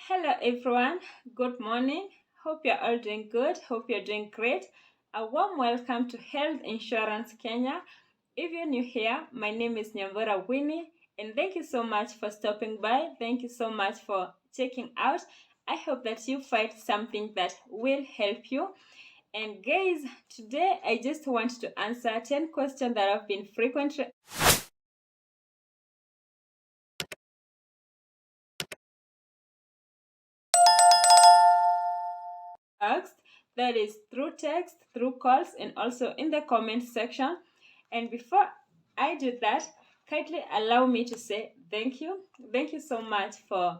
Hello everyone, good morning. Hope you're all doing good. Hope you're doing great. A warm welcome to Health Insurance Kenya. If you're new here, my name is Nyambura Winnie, and thank you so much for stopping by. Thank you so much for checking out. I hope that you find something that will help you. And guys, today I just want to answer 10 questions that have been frequently asked, that is through text, through calls, and also in the comment section. And before I do that, kindly allow me to say thank you. Thank you so much for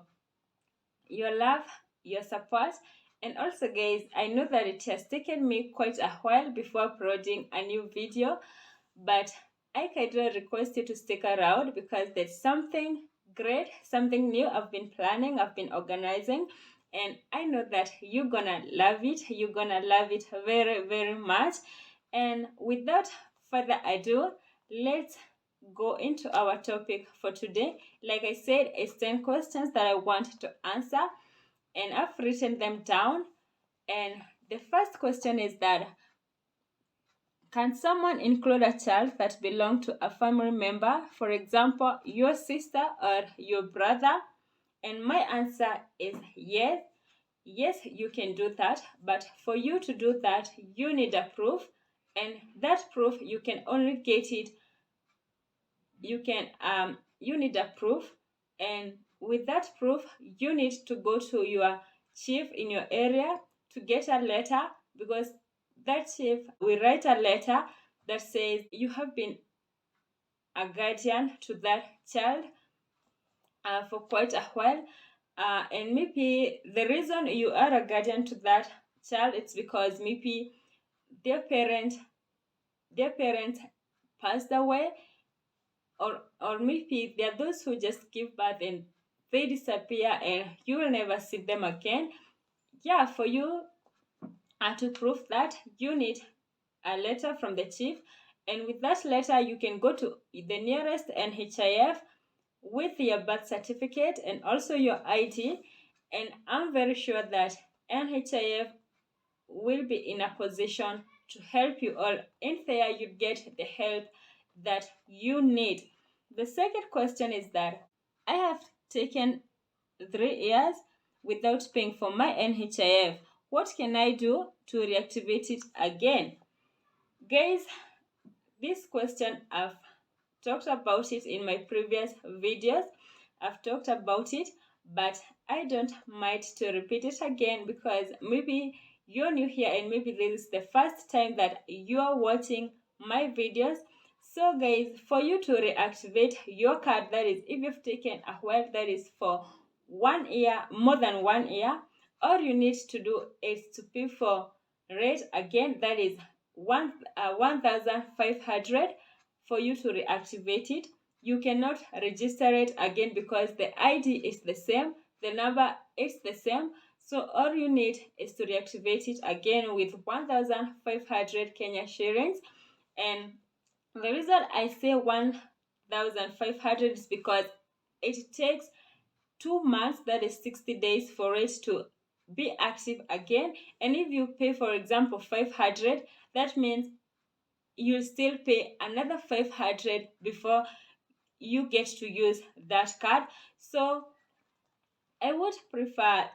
your love, your support. And also guys, I know that it has taken me quite a while before uploading a new video, but I kindly request you to stick around because there's something great, something new I've been planning, I've been organizing, and I know that you're gonna love it. You're gonna love it very, very much. And without further ado, let's go into our topic for today. Like I said, it's 10 questions that I want to answer, and I've written them down. And the first question is that, can someone include a child that belongs to a family member, for example, your sister or your brother? And my answer is yes. Yes, you can do that, but for you to do that, you need a proof, and that proof you can only get it. You need a proof, and with that proof, you need to go to your chief in your area to get a letter, because that chief will write a letter that says you have been a guardian to that child for quite a while. And maybe the reason you are a guardian to that child, it's because maybe their parent passed away, or maybe there are those who just give birth and they disappear and you will never see them again. Yeah, for you to prove that, you need a letter from the chief, and with that letter you can go to the nearest NHIF with your birth certificate and also your ID, and I'm very sure that NHIF will be in a position to help you, or in there you get the help that you need. The second question is that, I have taken 3 years without paying for my NHIF. What can I do to reactivate it again? Guys, this question, I've talked about it in my previous videos. I've talked about it, but I don't mind to repeat it again because maybe you're new here and maybe this is the first time that you're watching my videos. So guys, for you to reactivate your card, that is if you've taken a while, that is for 1 year, more than 1 year, all you need to do is to pay for rate again, that is 1,500 for you to reactivate it. You cannot register it again because the ID is the same, the number is the same. So all you need is to reactivate it again with 1,500 Kenya shillings. And the reason I say 1,500 is because it takes 2 months, that is 60 days, for it to be active again. And if you pay, for example, 500, that means you still pay another 500 before you get to use that card. So I would prefer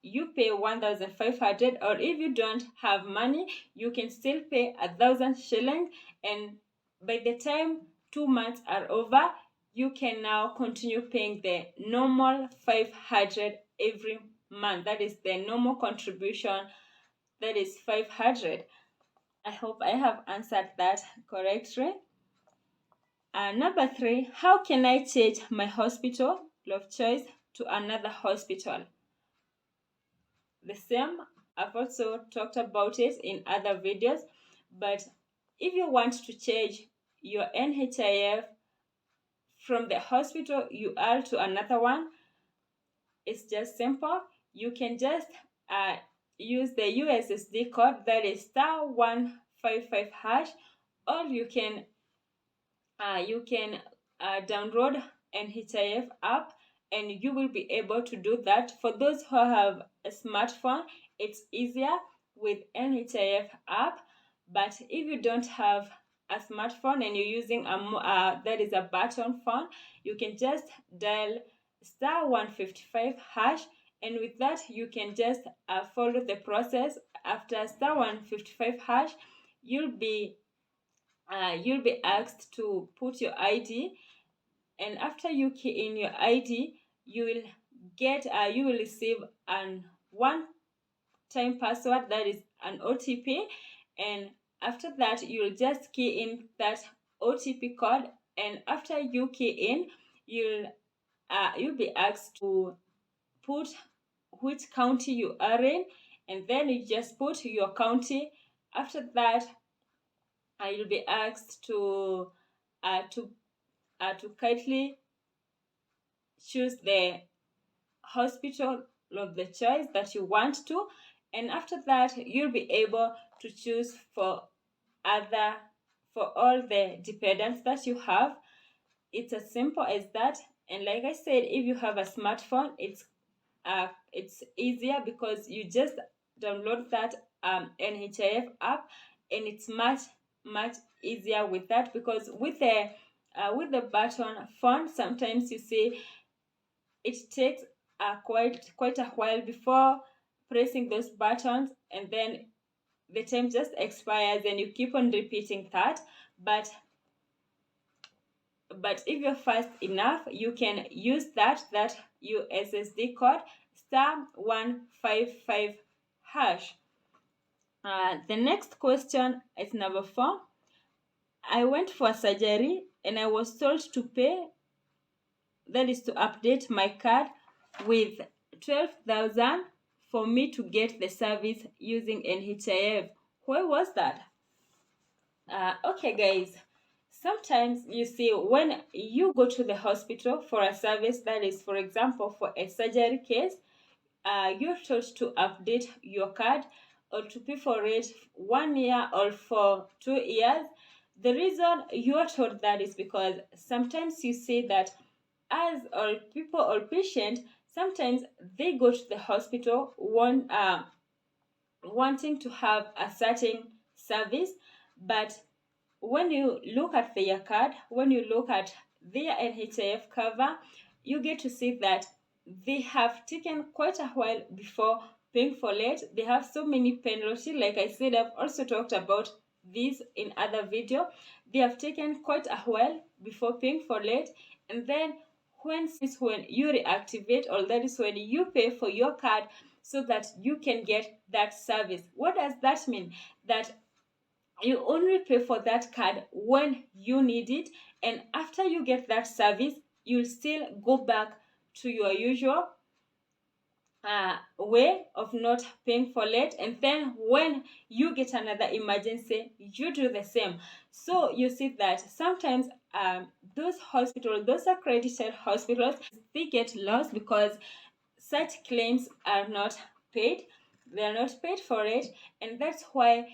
you pay 1,500, or if you don't have money, you can still pay 1,000 shillings, and by the time 2 months are over, you can now continue paying the normal 500 every month. That is the normal contribution, that is 500. I hope I have answered that correctly. Number 3, how can I change my hospital of choice to another hospital? The same, I've also talked about it in other videos, but if you want to change your NHIF from the hospital you are to another one, it's just simple. You can just use the USSD code, that is *155#, or you can download NHIF app and you will be able to do that. For those who have a smartphone, it's easier with NHIF app, but if you don't have a smartphone and you're using that is a button phone, you can just dial *155#, and with that you can just follow the process. After *155#, you'll be asked to put your ID, and after you key in your ID, you will receive an one-time password, that is an OTP, and after that you'll just key in that OTP code, and after you key in, you'll be asked to put which county you are in, and then you just put your county. After that, you'll be asked to kindly choose the hospital of the choice that you want to, and after that you'll be able to choose for all the dependents that you have. It's as simple as that. And like I said, if you have a smartphone, it's easier because you just download that NHIF app, and it's much easier with that, because with the button phone, sometimes you see it takes quite a while before pressing those buttons, and then the time just expires and you keep on repeating that. But if you're fast enough, you can use that USSD code *155#. The next question is number 4. I went for surgery and I was told to pay, that is to update my card, with 12,000 for me to get the service using NHIF. Where was that? Okay guys, sometimes you see, when you go to the hospital for a service, that is, for example, for a surgery case, you're told to update your card or to pay for it 1 year or for 2 years. The reason you're told that is because sometimes you see that as all people or patients, sometimes they go to the hospital wanting to have a certain service, but when you look at their card, when you look at their NHIF cover, you get to see that they have taken quite a while before paying for late. They have so many penalties. Like I said, I've also talked about this in other video. They have taken quite a while before paying for late, and then when you reactivate, or that is when you pay for your card so that you can get that service. What does that mean? That you only pay for that card when you need it, and after you get that service, you'll still go back to your usual way of not paying for late, and then when you get another emergency, you do the same. So you see that sometimes those accredited hospitals, they get lost because such claims are not paid. They are not paid for it, and that's why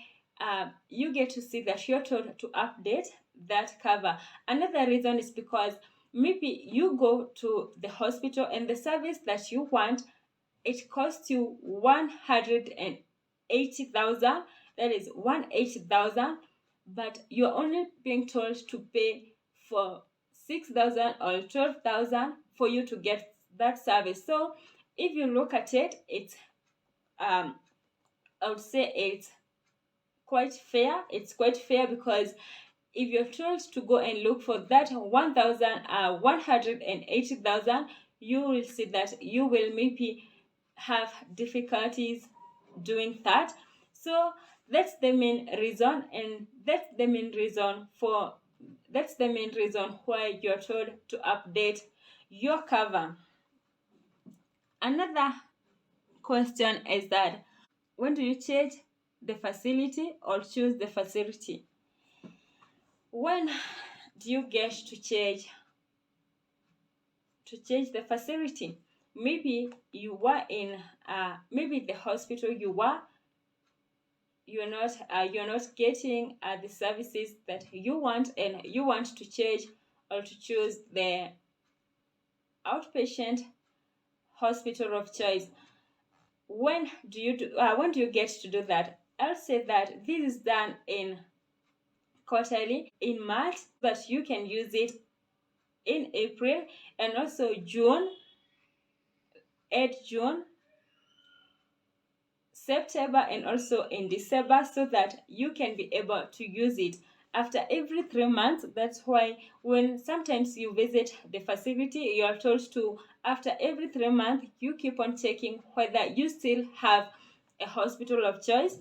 you get to see that you're told to update that cover. Another reason is because maybe you go to the hospital and the service that you want, it costs you 180,000, that is 180,000, but you're only being told to pay for 6,000 or 12,000 for you to get that service. So if you look at it, it's I would say it's quite fair. It's quite fair because if you're told to go and look for that 180,000, you will see that you will maybe have difficulties doing that. So that's the main reason, and that's the main reason why you're told to update your cover. Another question is that, when do you change the facility or choose the facility? When do you get to change the facility? Maybe you were in maybe the hospital you're not getting the services that you want, and you want to change or to choose the outpatient hospital of choice. When do you get to do that? I'll say that this is done in quarterly in March, but you can use it in April and also June, 8 June, September, and also in December, so that you can be able to use it after every 3 months. That's why when sometimes you visit the facility, you are told to, after every 3 months, you keep on checking whether you still have a hospital of choice.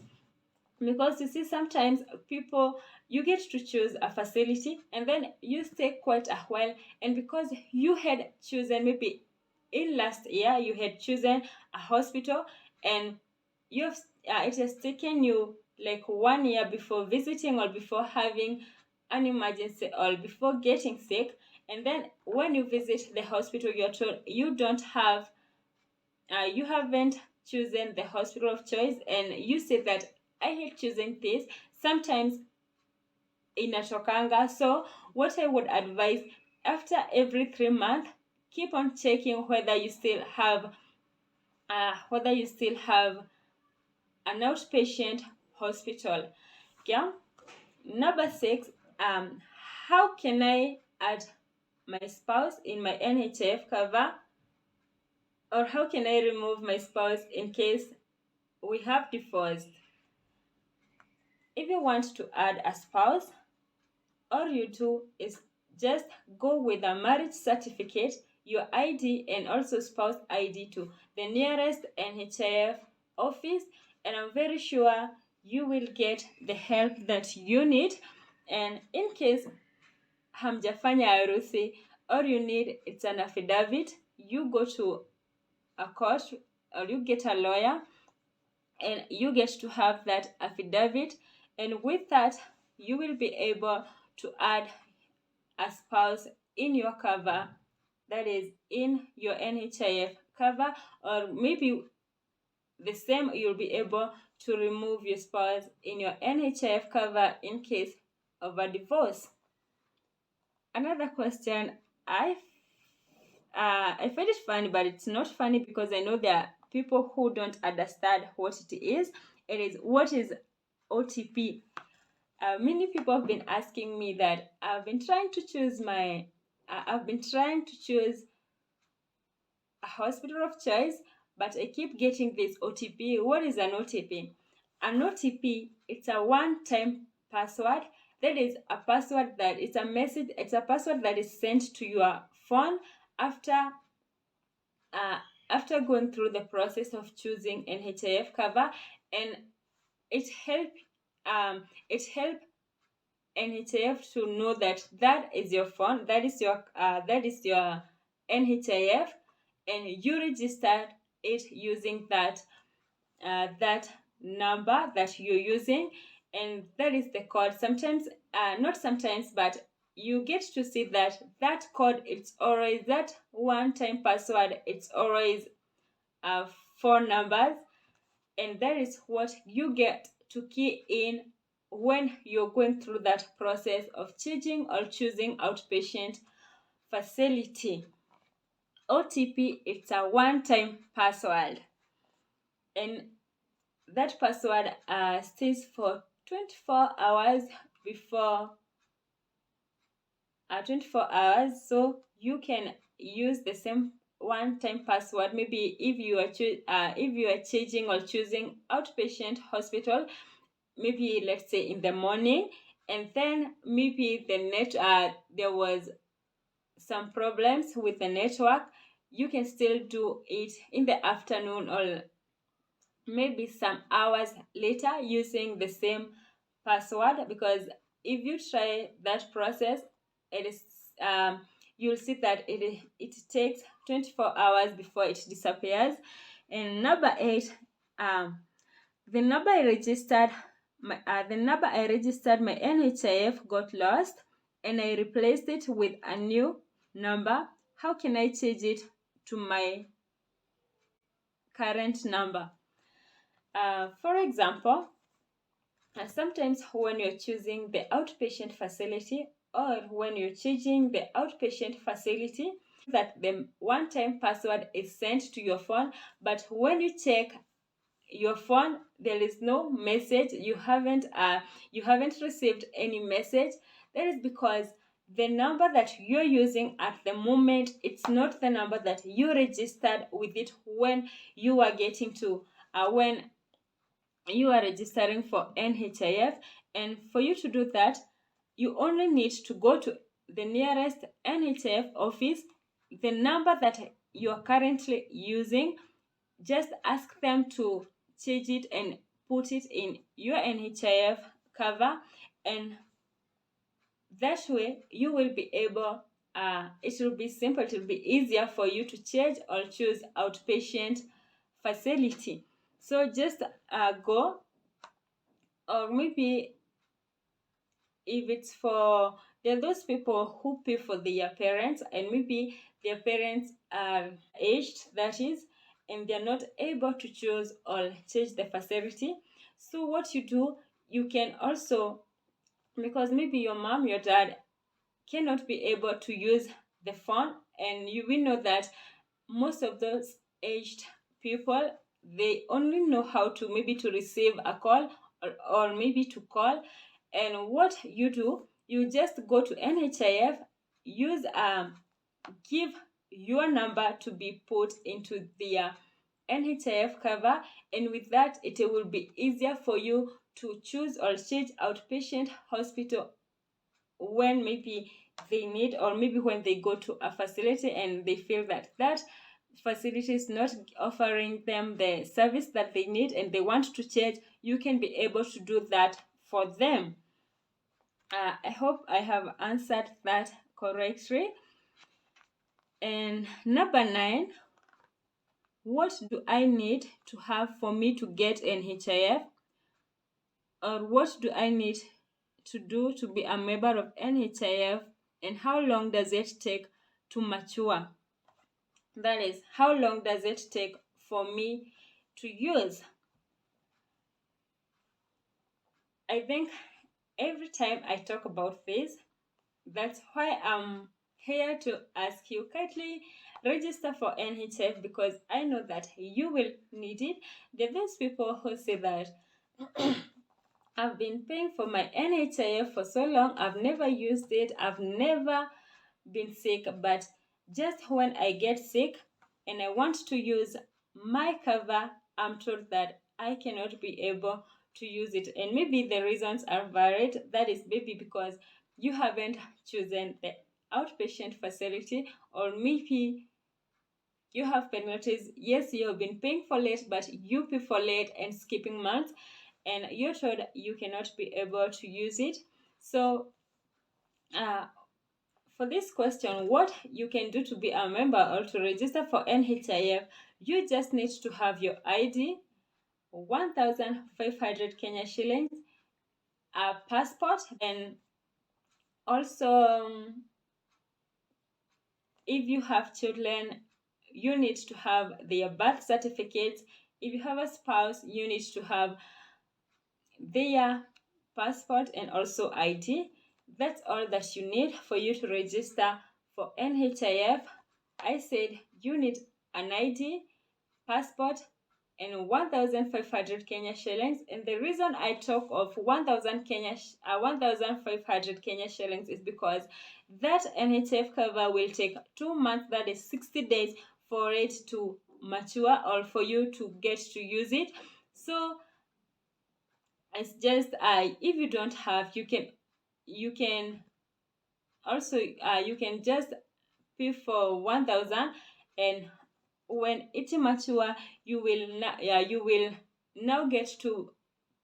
Because you see, sometimes people, you get to choose a facility and then you stay quite a while, and because you had chosen, maybe in last year you had chosen a hospital, and you've it has taken you like 1 year before visiting or before having an emergency or before getting sick, and then when you visit the hospital, you're told you don't have you haven't chosen the hospital of choice, and you say that I hate choosing this. Sometimes inatokanga. So what I would advise, after every 3 months, keep on checking whether you still have an outpatient hospital. Yeah. Number 6, how can I add my spouse in my NHIF cover, or how can I remove my spouse in case we have divorced? If you want to add a spouse, all you do is just go with a marriage certificate, your ID, and also spouse ID to the nearest NHIF office, and I'm very sure you will get the help that you need. And in case hamjafanya harusi, all you need is an affidavit. You go to a court or you get a lawyer and you get to have that affidavit, and with that you will be able to add a spouse in your cover, that is in your NHIF cover, or maybe the same, you'll be able to remove your spouse in your NHIF cover in case of a divorce. Another question, I find it funny, but it's not funny because I know there are people who don't understand what it is. It is, what is OTP? Many people have been asking me that. I've been trying to choose a hospital of choice, but I keep getting this OTP. What is an OTP? An OTP, it's a one-time password. That is a password that it's a message. It's a password that is sent to your phone after going through the process of choosing NHIF cover, and it help NHIF to know that that is your phone, that is your NHIF, and you registered it using that number that you're using, and that is the code. Sometimes, not sometimes, but you get to see that that code, it's always that one-time password, it's always 4 numbers, and that is what you get to key in when you're going through that process of choosing outpatient facility. OTP, it's a one-time password, and that password stays for 24 hours before 24 hours, so you can use the same one-time password. Maybe if you are changing or choosing outpatient hospital, maybe let's say in the morning, and then maybe there was some problems with the network, you can still do it in the afternoon or maybe some hours later using the same password, because if you try that process, it is you'll see that it takes 24 hours before it disappears. And number 8, the number I registered my NHIF got lost, and I replaced it with a new number. How can I change it to my current number? For example, sometimes when you're choosing the outpatient facility or when you're changing the outpatient facility, that the one-time password is sent to your phone, but when you check your phone there is no message, you haven't received any message. That is because the number that you're using at the moment, it's not the number that you registered with it when you are getting to when you are registering for NHIF. And for you to do that, you only need to go to the nearest NHIF office. The number that you are currently using, just ask them to change it and put it in your NHIF cover, and that way you will be able, it will be simple, it will be easier for you to change or choose outpatient facility. So just go, or maybe if it's for, there are those people who pay for their parents and maybe their parents are aged, that is, and they're not able to choose or change the facility. So what you do, you can also, because maybe your mom, your dad cannot be able to use the phone, and we know that most of those aged people, they only know how to maybe to receive a call, or maybe to call. And what you do, you just go to NHIF, use give your number to be put into their NHIF cover, and with that it will be easier for you to choose or change outpatient hospital when maybe they need, or maybe when they go to a facility and they feel that that facility is not offering them the service that they need and they want to change. You can be able to do that for them. I hope I have answered that correctly. And number 9, what do I need to have for me to get NHIF, or what do I need to do to be a member of NHIF, and how long does it take to mature? That is, how long does it take for me to use? I think every time I talk about this, that's why I'm here to ask you, kindly register for NHIF, because I know that you will need it. There are those people who say that I've been paying for my NHIF for so long, I've never used it, I've never been sick, but just when I get sick and I want to use my cover, I'm told that I cannot be able to use it. And maybe the reasons are varied. That is maybe because you haven't chosen the outpatient facility, or maybe you have penalties. Yes, you have been paying for late, but you pay for late and skipping months, and you're told you cannot be able to use it. So for this question, what you can do to be a member or to register for NHIF, you just need to have your ID, 1,500 Kenya shillings, a passport, and also if you have children, you need to have their birth certificates. If you have a spouse, you need to have their passport and also ID. That's all that you need for you to register for NHIF. I said you need an ID, passport, and 1,500 Kenya shillings. And the reason I talk of 1,500 Kenya shillings is because that NHIF cover will take 2 months, that is 60 days, for it to mature or for you to get to use it. So it's just if you don't have, you can also you can just pay for 1,000, and when it mature, you will now get to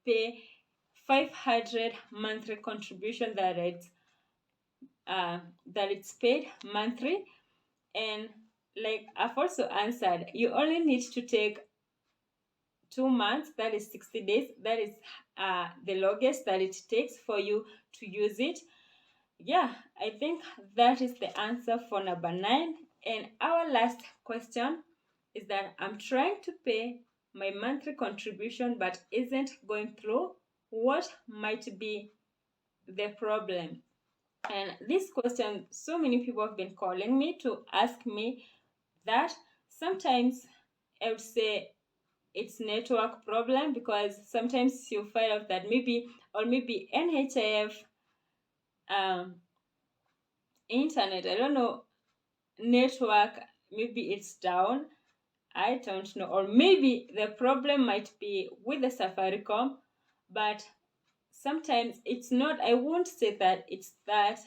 pay 500 monthly contribution that it's paid monthly. And like I've also answered, you only need to take 2 months, that is 60 days. That is the longest that it takes for you to use it. Yeah, I think that is the answer for number 9. And our last question is that I'm trying to pay my monthly contribution but isn't going through. What might be the problem? And this question, so many people have been calling me to ask me that. Sometimes I would say it's network problem, because sometimes you find out that maybe NHIF internet, I don't know, network, maybe it's down, I don't know, or maybe the problem might be with the Safaricom, but sometimes it's not. I won't say that it's that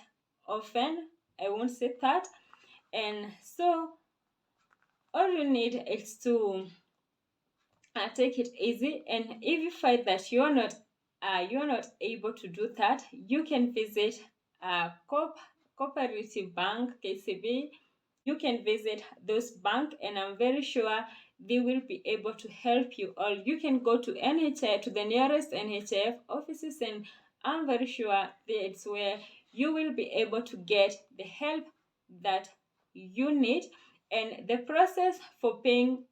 often. I won't say that. And so all you need is to take it easy. And if you find that you're not able to do that, you can visit Cooperative Bank, KCB. You can visit those bank, and I'm very sure they will be able to help you. Or you can go to NHIF, to the nearest NHIF offices, and I'm very sure that's where you will be able to get the help that you need. And the process for paying,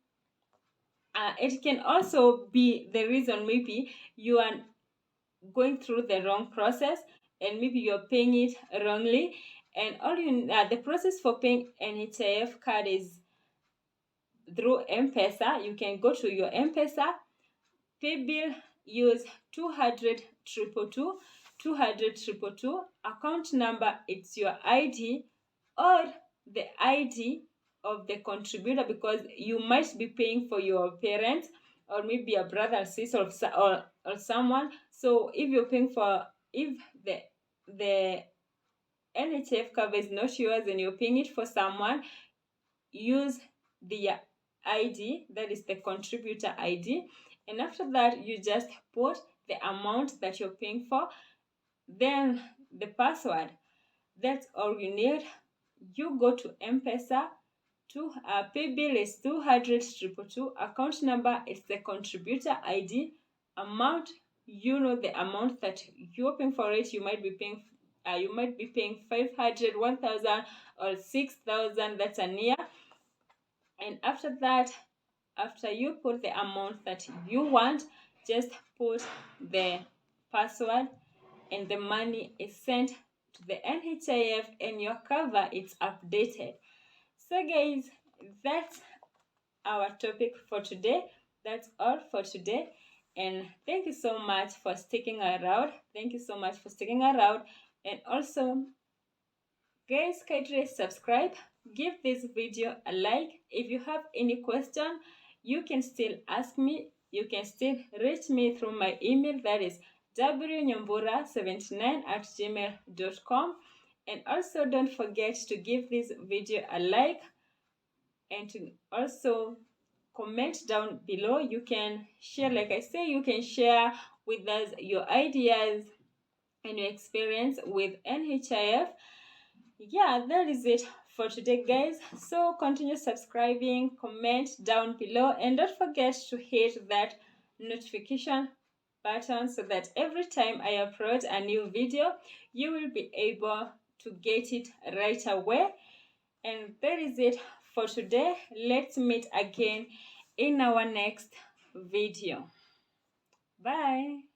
it can also be the reason maybe you are going through the wrong process, and maybe you're paying it wrongly. And the process for paying NHIF card is through M-Pesa. You can go to your M-Pesa, pay bill, use 200 222 200 222. Account number, it's your ID or the ID of the contributor, because you might be paying for your parents, or maybe a brother, sister, or someone. So if you're paying for, if the NHF cover is not yours and you're paying it for someone, use the ID, that is the contributor ID. And after that, you just put the amount that you're paying for, then the password. That's all you need. You go to M-Pesa, pay bill is 200 222, account number is the contributor ID, amount, the amount that you're paying for it. You might be paying 500, 1,000, or 6,000. That's a year. And after that, after you put the amount that you want, just put the password, and the money is sent to the NHIF, and your cover is updated. So guys, that's our topic for today. That's all for today. And thank you so much for sticking around. Thank you so much for sticking around. And also, guys, kindly subscribe, give this video a like. If you have any question, you can still ask me. You can still reach me through my email, that is wnyambura79@gmail.com. And also, don't forget to give this video a like, and to also comment down below. You can share, like I say, you can share with us your ideas and your experience with NHIF. Yeah, that is it for today, guys. So continue subscribing, comment down below, and don't forget to hit that notification button so that every time I upload a new video, you will be able to get it right away. And that is it for today. Let's meet again in our next video. Bye.